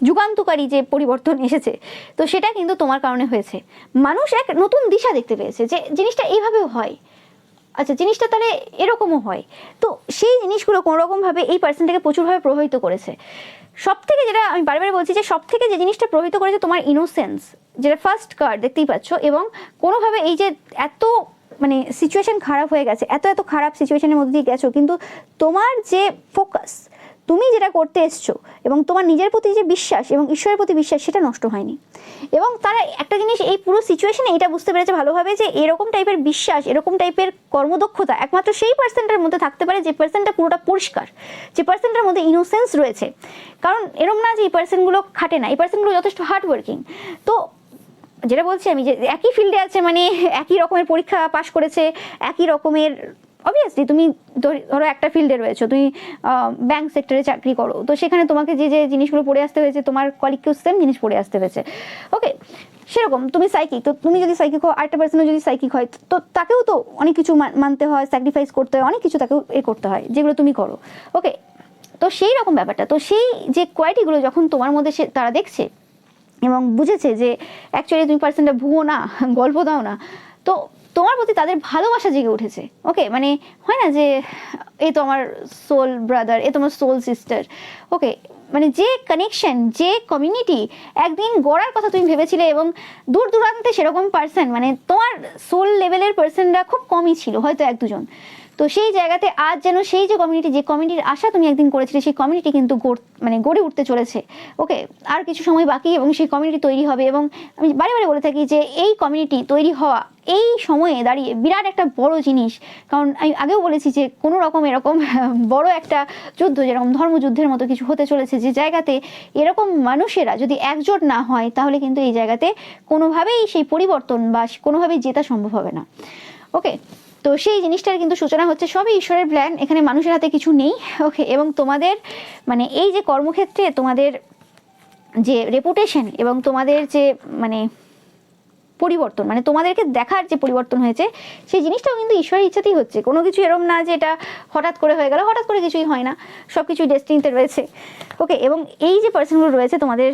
যুগান্তকারী যে পরিবর্তন এসেছে, তো সেটা কিন্তু তোমার কারণে হয়েছে। মানুষ এক নতুন দিশা দেখতে পেয়েছে যে জিনিসটা এইভাবেও হয়, আচ্ছা জিনিসটা তাহলে এরকমও হয়। তো সেই জিনিসগুলো কোনোরকমভাবে এই পার্সনটাকে প্রচুরভাবে প্রভাবিত করেছে। সব থেকে যেটা আমি বারবার বলছি, যে সব থেকে যে জিনিসটা প্রভাবিত করেছে তোমার ইনোসেন্স, যেটা ফার্স্ট কার্ড দেখতেই পাচ্ছ। এবং কোনোভাবে এই যে এত মানে সিচুয়েশন খারাপ হয়ে গেছে, এত এত খারাপ সিচুয়েশনের মধ্যে দিয়ে গেছো, কিন্তু তোমার যে ফোকাস, তুমি যেটা করতে এসছো এবং তোমার নিজের প্রতি যে বিশ্বাস এবং ঈশ্বরের প্রতি বিশ্বাস, সেটা নষ্ট হয়নি। এবং তারা একটা জিনিস এই পুরো সিচুয়েশনে এটা বুঝতে পেরেছে ভালোভাবে, যে এরকম টাইপের বিশ্বাস, এরকম টাইপের কর্মদক্ষতা একমাত্র সেই পার্সনটার মধ্যে থাকতে পারে যে পার্সনটা পুরোটা পরিষ্কার, যে পার্সনটার মধ্যে ইনোসেন্স রয়েছে। কারণ এরকম না যে এই পার্সনগুলো খাটে না, এই পার্সনগুলো যথেষ্ট হার্ড ওয়ার্কিং। তো যেটা বলছি আমি, যে একই ফিল্ডে আছে, মানে একই রকমের পরীক্ষা পাশ করেছে, একই রকমের, অবভিয়াসলি তুমি ধরো একটা ফিল্ডে রয়েছো, তুমি ব্যাংক সেক্টরে চাকরি করো, তো সেখানে তোমাকে যে যে জিনিসগুলো পড়ে আসতে হয়েছে, তোমার কলিগকেও সেম জিনিস পড়ে আসতে হয়েছে। ওকে, সেরকম তুমি সাইকিক, তো তুমি যদি সাইকিক হও, আরেকটা পার্সনও যদি সাইকিক হয়, তো তাকেও তো অনেক কিছু মানতে হয়, স্যাক্রিফাইস করতে হয়, অনেক কিছু তাকেও করতে হয়, যেগুলো তুমি করো। ওকে, তো সেই রকম ব্যাপারটা। তো সেই যে কোয়ালিটিগুলো যখন তোমার মধ্যে তারা দেখছে এবং বুঝেছে যে অ্যাকচুয়ালি তুমি পার্সনটা ভুয়ো না, গল্প দাও না, তো তোমার প্রতি তাদের ভালোবাসা জেগে উঠেছে। ওকে, মানে হয় না যে এ তো আমার সোল ব্রাদার, এ তোমার সোল সিস্টার। ওকে, মানে যে কানেকশন, যে কমিউনিটি একদিন গড়ার কথা তুমি ভেবেছিলে, এবং দূর দূরান্তে সেরকম পার্সন, মানে তোমার সোল লেভেলের পার্সনরা খুব কমই ছিল, হয়তো এক দুজন। তো সেই জায়গাতে আজ যেন সেই যে কমিউনিটি, যে কমিউনিটির আশা তুমি একদিন করেছিলে, সেই কমিউনিটি কিন্তু মানে গড়ে উঠতে চলেছে। ওকে, আর কিছু সময় বাকি এবং সেই কমিউনিটি তৈরি হবে। এবং আমি বারে বারে বলে থাকি যে এই কমিউনিটি তৈরি হওয়া এই সময়ে দাঁড়িয়ে বিরাট একটা বড় জিনিস। কারণ আমি আগেও বলেছি যে কোনো রকম এরকম বড় একটা যুদ্ধ, যেরকম ধর্মযুদ্ধের মতো কিছু হতে চলেছে, যে জায়গাতে এরকম মানুষেরা যদি একজোট না হয়, তাহলে কিন্তু এই জায়গাতে কোনোভাবেই সেই পরিবর্তন বা কোনোভাবেই জেতা সম্ভব হবে না। ওকে, তো সেই জিনিসটার কিন্তু সূচনা হচ্ছে, সবই ঈশ্বরের প্ল্যান, এখানে মানুষের হাতে কিছু নেই। ওকে, এবং তোমাদের মানে এই যে কর্মক্ষেত্রে তোমাদের যে রেপুটেশন এবং তোমাদের যে মানে পরিবর্তন, মানে তোমাদেরকে দেখার যে পরিবর্তন হয়েছে, সেই জিনিসটাও কিন্তু ঈশ্বরের ইচ্ছাতেই হচ্ছে। কোনো কিছু এরম না যে এটা হঠাৎ করে হয়ে গেল, হঠাৎ করে কিছুই হয় না, সব কিছুই ডেস্টিনিতে রয়েছে। ওকে, এবং এই যে পার্সনগুলো রয়েছে তোমাদের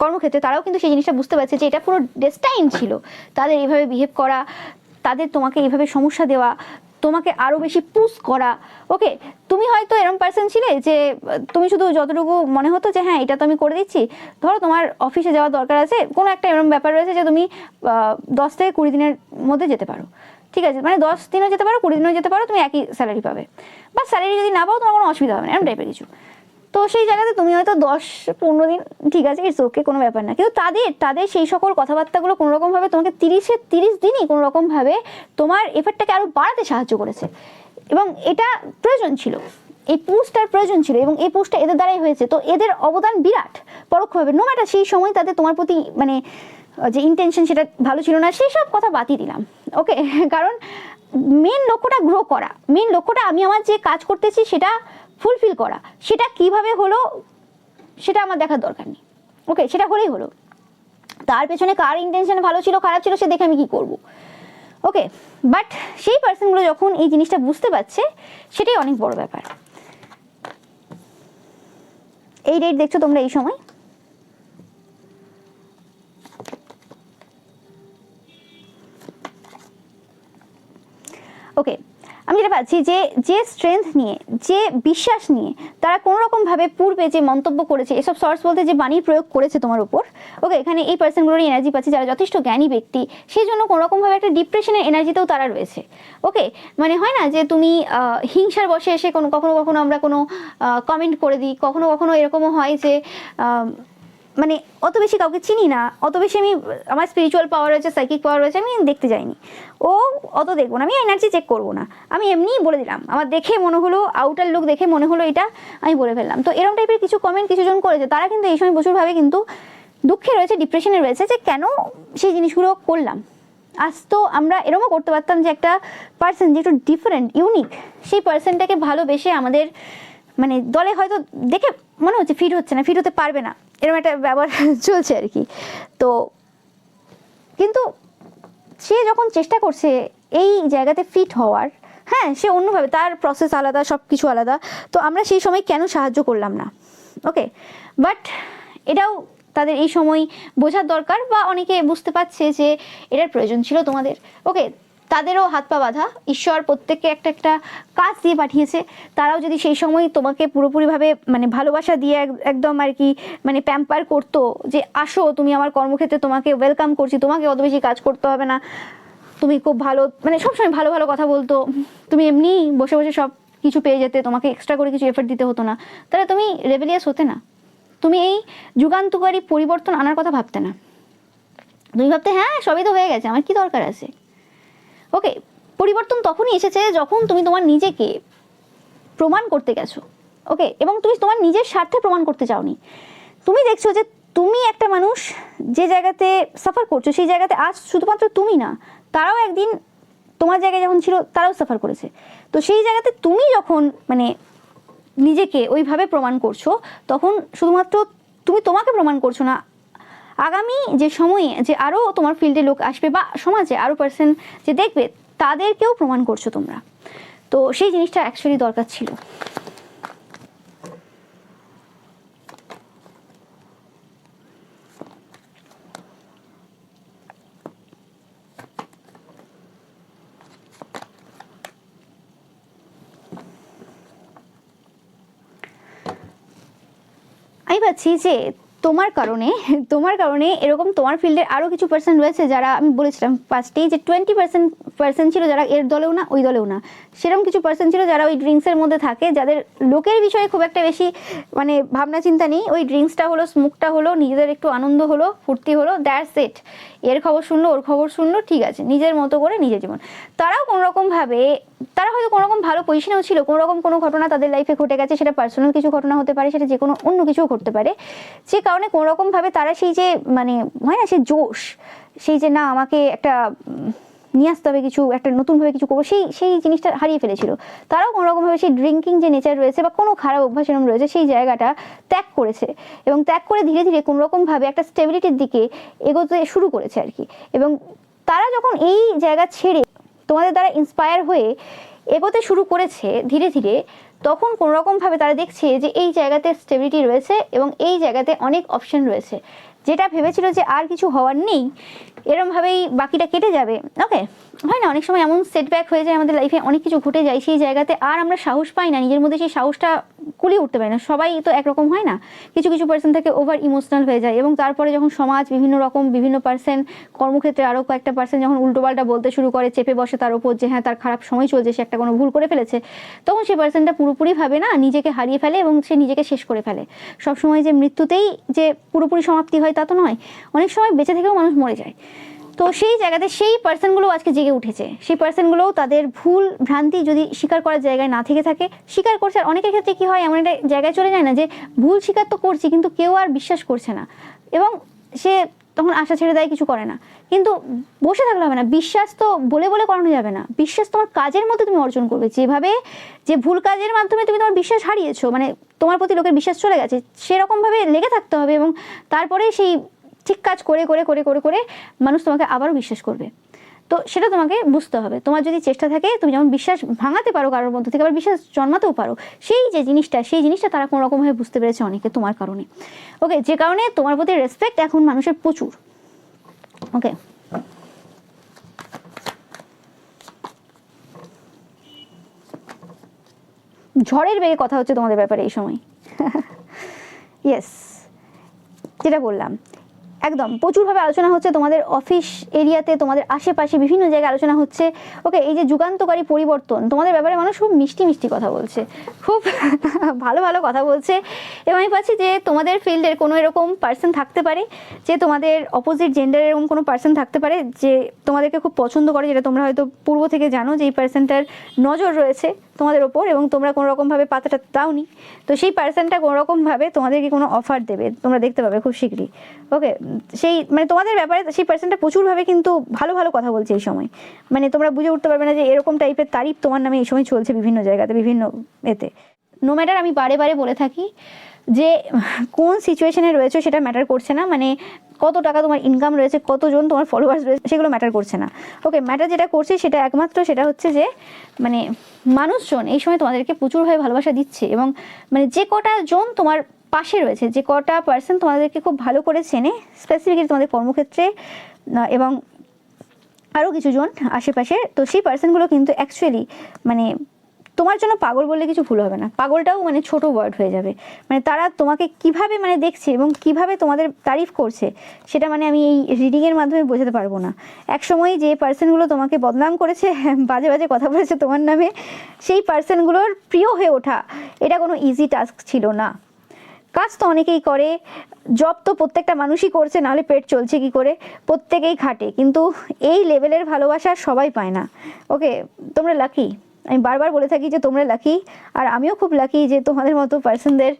কর্মক্ষেত্রে, তারাও কিন্তু সেই জিনিসটা বুঝতে পারছে যে এটা পুরো ডেস্টাইন ছিল, তাদের এইভাবে বিহেভ করা, তাদের তোমাকে এইভাবে সমস্যা দেওয়া, তোমাকে আরও বেশি পুশ করা। ওকে, তুমি হয়তো এরকম পার্সন ছিলে যে তুমি শুধু যতটুকু মনে হতো যে হ্যাঁ এটা তো আমি করে দিচ্ছি, ধরো তোমার অফিসে যাওয়ার দরকার আছে, কোনো একটা এরকম ব্যাপার রয়েছে যে তুমি 10 থেকে 20 দিনের মধ্যে যেতে পারো, ঠিক আছে, মানে 10 দিনও যেতে পারো, 20 দিনও যেতে পারো, তুমি একই স্যালারি পাবে, বা স্যালারি যদি না পাও তোমার কোনো অসুবিধা হবে না, এরকম টাইপের কিছু। তো সেই জায়গাতে তুমি হয়তো 10-15 দিন, ঠিক আছে, ইটস ওকে, কোনো ব্যাপার না। কিন্তু তাদের সেই সকল কথাবার্তাগুলো কোনোরকমভাবে তোমাকে 30 দিনই কোনোরকমভাবে তোমার এফেক্টটাকে আরও বাড়াতে সাহায্য করেছে। এবং এটা প্রয়োজন ছিল, এই পুশটার প্রয়োজন ছিল, এবং এই পুশটা এদের দ্বারাই হয়েছে। তো এদের অবদান বিরাট পরোক্ষভাবে। নো ম্যাটার সেই সময় তাদের তোমার প্রতি মানে যে ইন্টেনশন সেটা ভালো ছিল না, সেই সব কথা বাতিয়ে দিলাম। ওকে, কারণ মেন লক্ষ্যটা গ্রো করা, মেন লক্ষ্যটা আমি আমার যে কাজ করতেছি সেটা ফুলফিল করা, সেটা কিভাবে হলো সেটা আমার দেখার দরকার নেই। ওকে, সেটা হলেই হলো, তার পেছনে কার ইন্টেনশন ভালো ছিল খারাপ ছিল সে দেখে আমি কি করব। ওকে, বাট সেই পার্সনগুলো যখন এই জিনিসটা বুঝতে পারছে, সেটাই অনেক বড় ব্যাপার। এই ডেট দেখছো তোমরা এই সময়, ওকে, আমি যেটা পাচ্ছি যে স্ট্রেংথ নিয়ে, যে বিশ্বাস নিয়ে তারা কোনো রকমভাবে পূর্বে যে মন্তব্য করেছে, এসব সোর্স বলতে যে বাণীর প্রয়োগ করেছে তোমার উপর, ওকে, এখানে এই পার্সনগুলোর এনার্জি পাচ্ছি যারা যথেষ্ট জ্ঞানী ব্যক্তি, সেই জন্য কোনো রকমভাবে একটা ডিপ্রেশনের এনার্জিতেও তারা রয়েছে। ওকে, মানে হয় না যে তুমি হিংসার বসে এসে কখনো কখনো আমরা কোনো কমেন্ট করে দিই, কখনো কখনো এরকমও হয় যে মানে অত বেশি কাউকে চিনি না, অত বেশি আমি আমার স্পিরিচুয়াল পাওয়ার রয়েছে, সাইকিক পাওয়ার রয়েছে, আমি দেখতে যাইনি, ও অত দেখবো না, আমি এনার্জি চেক করবো না, আমি এমনিই বলে দিলাম, আমার দেখে মনে হলো, আউটার লুক দেখে মনে হলো এটা, আমি বলে ফেললাম। তো এরকম টাইপের কিছু কমেন্ট কিছুজন করেছে, তারা কিন্তু এই সময় প্রচুরভাবে কিন্তু দুঃখে রয়েছে, ডিপ্রেশনে রয়েছে, যে কেন সেই জিনিসগুলো করলাম। আজ তো আমরা এরকও করতে পারতাম যে একটা পার্সন যে একটু ডিফারেন্ট ইউনিক, সেই পার্সনটাকে ভালোবেসে আমাদের মানে দলে হয়তো দেখে মনে হচ্ছে ফিট হচ্ছে না, ফিট হতে পারবে না, এরকম একটা ব্যাপার চলছে আর কি। তো কিন্তু সে যখন চেষ্টা করছে এই জায়গাতে ফিট হওয়ার, হ্যাঁ সে অন্যভাবে, তার প্রসেস আলাদা, সব কিছু আলাদা, তো আমরা সেই সময় কেন সাহায্য করলাম না? ওকে, বাট এটাও তাদের এই সময় বোঝার দরকার, বা অনেকে বুঝতে পারছে যে এটার প্রয়োজন ছিল তোমাদের। ওকে, তাদেরও হাত পা বাঁধা, ঈশ্বর প্রত্যেককে একটা একটা কাজ দিয়ে পাঠিয়েছে। তারাও যদি সেই সময় তোমাকে পুরোপুরিভাবে মানে ভালোবাসা দিয়ে একদম আর কি মানে প্যাম্পার করতো, যে আসো তুমি আমার কর্মক্ষেত্রে, তোমাকে ওয়েলকাম করছি, তোমাকে অত বেশি কাজ করতে হবে না, তুমি খুব ভালো, মানে সবসময় ভালো ভালো কথা বলতো, তুমি এমনি বসে বসে সব কিছু পেয়ে যেতে, তোমাকে এক্সট্রা করে কিছু এফর্ট দিতে হতো না, তাহলে তুমি রেবেলিয়াস হতে না, তুমি এই যুগান্তকারী পরিবর্তন আনার কথা ভাবতে না। তুমি ভাবতে হ্যাঁ সবই তো হয়ে গেছে, আমার কি দরকার আছে। ওকে, পরিবর্তন তখনই এসেছে যখন তুমি তোমার নিজেকে প্রমাণ করতে গেছো। ওকে, এবং তুমি তোমার নিজের স্বার্থে প্রমাণ করতে চাওনি। তুমি দেখছো যে তুমি একটা মানুষ যে জায়গাতে সাফার করছো, সেই জায়গাতে আজ শুধুমাত্র তুমি না, তারাও একদিন তোমার জায়গায় যখন ছিল তারাও সাফার করেছে। তো সেই জায়গাতে তুমি যখন মানে নিজেকে ওইভাবে প্রমাণ করছো, তখন শুধুমাত্র তুমি তোমাকে প্রমাণ করছো না, আগামী যে সময়ে যে আরও তোমার ফিল্ডে লোক আসবে বা সমাজে আরও পার্সন যে দেখবে, তাদেরকেও প্রমাণ করছো তোমরা। তো সেই জিনিসটা অ্যাকচুয়ালি দরকার ছিল। আমি পাচ্ছি যে তোমার কারণে এরকম তোমার ফিল্ডের আরও কিছু পার্সন রয়েছে, যারা আমি বলেছিলাম ফার্স্টেই যে 20% ছিল যারা এর দলেও না ওই দলেও না, সেরকম কিছু পার্সন ছিল যারা ওই ড্রিঙ্কসের মধ্যে থাকে, যাদের লোকের বিষয়ে খুব একটা বেশি মানে ভাবনা চিন্তা নেই। ওই ড্রিঙ্কসটা হলো, স্মোকটা হলো, নিজেদের একটু আনন্দ হলো, ফুর্তি হলো, দ্যাটস ইট। এর খবর শুনলো, ওর খবর শুনলো, ঠিক আছে, নিজের মতো করে নিজের জীবন। তারাও কোনোরকমভাবে, তারা হয়তো কোনোরকম ভালো পজিশনেও ছিল, কোনোরকম কোনো ঘটনা তাদের লাইফে ঘটে গেছে, সেটা পার্সোনাল কিছু ঘটনা হতে পারে, সেটা যে কোনো অন্য কিছুও ঘটতে পারে, যে কারণে কোনোরকমভাবে তারা সেই যে মানে হয় না, সেই জোশ, সেই যে না আমাকে একটা নিয়ে আসতে হবে, কিছু একটা নতুনভাবে কিছু করবো, সেই জিনিসটা হারিয়ে ফেলেছিল। তারাও কোনোরকমভাবে সেই ড্রিঙ্কিং যে নেচার রয়েছে বা কোনো খারাপ অভ্যাস এরকম রয়েছে, সেই জায়গাটা ত্যাগ করেছে, এবং ত্যাগ করে ধীরে ধীরে কোনোরকমভাবে একটা স্টেবিলিটির দিকে এগোতে শুরু করেছে আর কি। এবং তারা যখন এই জায়গা ছেড়ে তোমাদের দ্বারা ইন্সপায়ার হয়ে এগোতে শুরু করেছে ধীরে ধীরে, তখন কোনোরকমভাবে তারা দেখছে যে এই জায়গাতে স্টেবিলিটি রয়েছে এবং এই জায়গাতে অনেক অপশন রয়েছে। যেটা ভেবেছিল যে আর কিছু হওয়ার নেই, এরমভাবেই বাকিটা কেটে যাবে। ওকে, হয় না, অনেক সময় এমন সেটব্যাক হয়ে যায় আমাদের লাইফে, অনেক কিছু ঘটে যায়, সেই জায়গাতে আর আমরা সাহস পাই না, নিজের মধ্যে সেই সাহসটা কুলিয়ে উঠতে পারি না। সবাই তো একরকম হয় না, কিছু কিছু পার্সন থেকে ওভার ইমোশনাল হয়ে যায়, এবং তারপরে যখন সমাজ বিভিন্ন পার্সন, কর্মক্ষেত্রে আরও কয়েকটা পার্সন যখন উল্টোপাল্টা বলতে শুরু করে, চেপে বসে তার উপর যে হ্যাঁ তার খারাপ সময় চলছে, সে একটা কোনো ভুল করে ফেলেছে, তখন সেই পার্সনটা পুরোপুরিভাবে না নিজেকে হারিয়ে ফেলে এবং সে নিজেকে শেষ করে ফেলে। সবসময় যে মৃত্যুতেই যে পুরোপুরি সমাপ্তি হয় তা তো নয়, অনেক সময় বেঁচে থেকেও মানুষ মরে যায়। তো সেই জায়গাতে সেই পার্সনগুলো আজকে জেগে উঠেছে, সেই পার্সনগুলোও তাদের ভুল ভ্রান্তি যদি স্বীকার করার জায়গায় না থেকে থাকে, স্বীকার করছে। আর অনেকের ক্ষেত্রে কী হয়, এমন একটা জায়গায় চলে যায় না যে ভুল স্বীকার তো করছি কিন্তু কেউ আর বিশ্বাস করছে না, এবং সে তখন আশা ছেড়ে দেয়, কিছু করে না। কিন্তু বসে থাকলে হবে না, বিশ্বাস তো বলে বলে করানো যাবে না, বিশ্বাস তোমার কাজের মধ্যে তুমি অর্জন করবে। যেভাবে যে ভুল কাজের মাধ্যমে তুমি তোমার বিশ্বাস হারিয়েছো, মানে তোমার প্রতি লোকের বিশ্বাস চলে গেছে, সেরকমভাবে লেগে থাকতে হবে, এবং তারপরে সেই ঠিক কাজ করে করে করে করে করে মানুষ তোমাকে আবারও বিশ্বাস করবে। তো সেটা তোমাকে বুঝতে হবে। তোমার যদি চেষ্টা থাকে, তুমি যেমন বিশ্বাস ভাঙাতে পারো কারোর মধ্যে থেকে, আবার বিশ্বাস জন্মাতেও পারো, সেই জিনিসটা তারা কোনো রকমভাবে বুঝতে পেরেছে অনেকে তোমার কারণে। ওকে, যে কারণে তোমার প্রতি রেসপেক্ট এখন মানুষের প্রচুর। ওকে, ঝড়ের বেগে কথা হচ্ছে তোমাদের ব্যাপারে এই সময়। ইয়েস, যেটা বললাম, একদম প্রচুরভাবে আলোচনা হচ্ছে তোমাদের অফিস এরিয়াতে, তোমাদের আশেপাশে বিভিন্ন জায়গায় আলোচনা হচ্ছে। ওকে, এই যে যুগান্তকারী পরিবর্তন, তোমাদের ব্যাপারে মানুষ খুব মিষ্টি মিষ্টি কথা বলছে, খুব ভালো ভালো কথা বলছে। এবং আমি পাচ্ছি যে তোমাদের ফিল্ডের কোনো এরকম পার্সন থাকতে পারে, যে তোমাদের অপোজিট জেন্ডারের এরকম কোনো পার্সন থাকতে পারে যে তোমাদেরকে খুব পছন্দ করে, যেটা তোমরা হয়তো পূর্ব থেকে জানো যে এই পার্সনটার নজর রয়েছে তোমাদের ওপর, এবং তোমরা কোনো রকমভাবে পাতাটা দাওনি। তো সেই পার্সনটা কোনো রকমভাবে তোমাদেরকে কোনো অফার দেবে, তোমরা দেখতে পাবে খুব শীঘ্রই। ওকে, সেই মানে তোমাদের ব্যাপারে সেই পার্সনটা প্রচুরভাবে কিন্তু ভালো ভালো কথা বলছে এই সময়, মানে তোমরা বুঝে উঠতে পারবে না যে এরকম টাইপের তারিফ তোমার নামে এই সময় চলছে বিভিন্ন জায়গাতে, বিভিন্ন এতে। নো ম্যাটার, আমি বারে বারে বলে থাকি, যে কোন সিচুয়েশনে রয়েছে সেটা ম্যাটার করছে না, মানে কত টাকা তোমার ইনকাম রয়েছে, কতজন তোমার ফলোয়ার্স রয়েছে, সেগুলো ম্যাটার করছে না। ওকে, ম্যাটার যেটা করছে সেটা একমাত্র সেটা হচ্ছে যে মানে মানুষজন এই সময় তোমাদেরকে প্রচুরভাবে ভালোবাসা দিচ্ছে, এবং মানে যে কটা জন তোমার পাশে রয়েছে, যে কটা পার্সন তোমাদেরকে খুব ভালো করে চেনে স্পেসিফিক্যালি তোমাদের কর্মক্ষেত্রে এবং আরও কিছু জন আশেপাশে, তো সেই পার্সনগুলো কিন্তু অ্যাকচুয়ালি মানে তোমার জন্য পাগল বললে কিছু ভুল হবে না, পাগলটাও মানে ছোট ওয়ার্ড হয়ে যাবে। মানে তারা তোমাকে কিভাবে মানে দেখছে এবং কিভাবে তোমাদের তারিফ করছে সেটা মানে আমি এই রিডিংয়ের মাধ্যমে বোঝাতে পারবো না। একসময় যে পার্সনগুলো তোমাকে বদনাম করেছে, বাজে বাজে কথা বলেছে তোমার নামে, সেই পার্সনগুলোর প্রিয় হয়ে ওঠা এটা কোনো ইজি টাস্ক ছিল না। কাজ তো অনেকেই করে, জব তো প্রত্যেকটা মানুষই করছে, নাহলে পেট চলছে কি করে, প্রত্যেকেই খাটে, কিন্তু এই লেভেলের ভালোবাসা সবাই পায় না। ওকে, তোমরা লাকি, আমি বারবার বলে থাকি যে তোমরা লাকি, আর আমিও খুব লাকি যে তোমাদের মতো পার্সনদের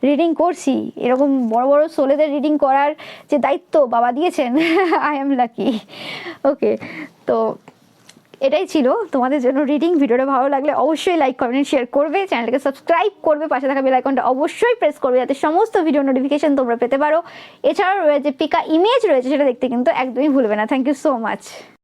রিডিং করছি। এরকম বড় বড় সোলেদের রিডিং করার যে দায়িত্ব বাবা দিয়েছেন, আই এম লাকি। ওকে, তো এটাই ছিল তোমাদের জন্য রিডিং। ভিডিওটা ভালো লাগলে অবশ্যই লাইক কমেন্ট শেয়ার করবে, চ্যানেলটাকে সাবস্ক্রাইব করবে, পাশে থাকা বেল আইকনটা অবশ্যই প্রেস করবে যাতে সমস্ত ভিডিও নোটিফিকেশন তোমরা পেতে পারো। এছাড়াও যে পিকা ইমেজ রয়েছে সেটা দেখতে কিন্তু একদমই ভুলবে না। Thank you so much.